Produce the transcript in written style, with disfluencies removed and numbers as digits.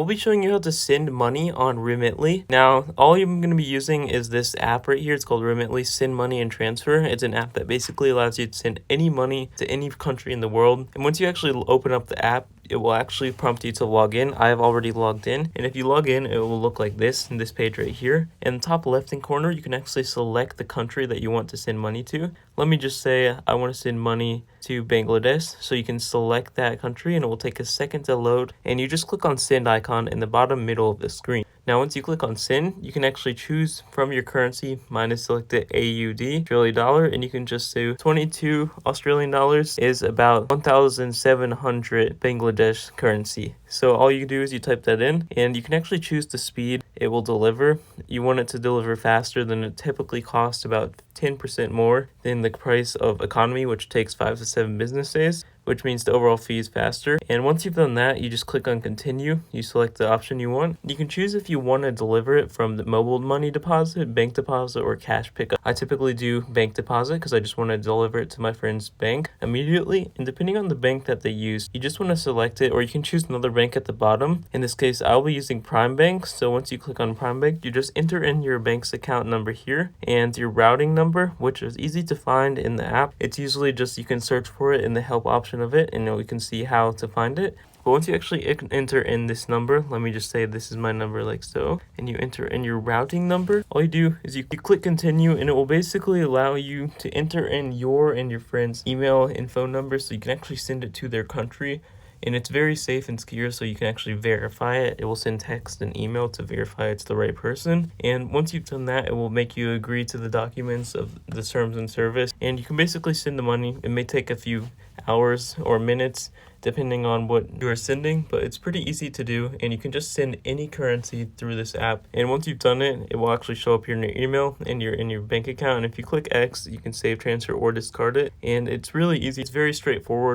we'll be showing you how to send money on Remitly. Now, all you're going to be using is this app right here. It's called Remitly Send Money and Transfer. It's an app that basically allows you to send any money to any country in the world. And once you actually open up the app, it will actually prompt you to log in. I have already logged in, and if you log in, it will look like this in this page right here. In the top left hand corner, you can actually select the country that you want to send money to. Let me just say I want to send money to Bangladesh, so you can select that country and it will take a second to load, and you just click on send icon in the bottom middle of the screen. Now, once you click on send, you can actually choose from your currency. Mine is selected AUD, Australian dollar, and you can just say 22 Australian dollars is about 1,700 Bangladesh currency. So all you do is you type that in, and you can actually choose the speed it will deliver. You want it to deliver faster than it typically costs, about 10% more than the price of economy, which takes 5 to 7 business days, which means the overall fee is faster. And once you've done that, you just click on continue. You select the option you want. You can choose if you want to deliver it from the mobile money deposit, bank deposit, or cash pickup. I typically do bank deposit because I just want to deliver it to my friend's bank immediately. And depending on the bank that they use, you just want to select it, or you can choose another bank at the bottom. In this case, I'll be using Prime Bank. So once you click on Prime Bank, you just enter in your bank's account number here and your routing number, which is easy to find in the app. It's usually just, you can search for it in the help option of it, and we can see how to find it. But once you actually enter in this number, let me just say this is my number like so, and you enter in your routing number, all you do is you click continue, and it will basically allow you to enter in your and your friend's email and phone number so you can actually send it to their country. And it's very safe and secure, so you can actually verify it. It will send text and email to verify it's the right person. And once you've done that, it will make you agree to the documents of the terms and service. And you can basically send the money. It may take a few hours or minutes depending on what you are sending, but it's pretty easy to do, and you can just send any currency through this app. And once you've done it, it will actually show up here in your email and in your bank account. And if you click X, you can save, transfer, or discard it. And it's really easy. It's very straightforward.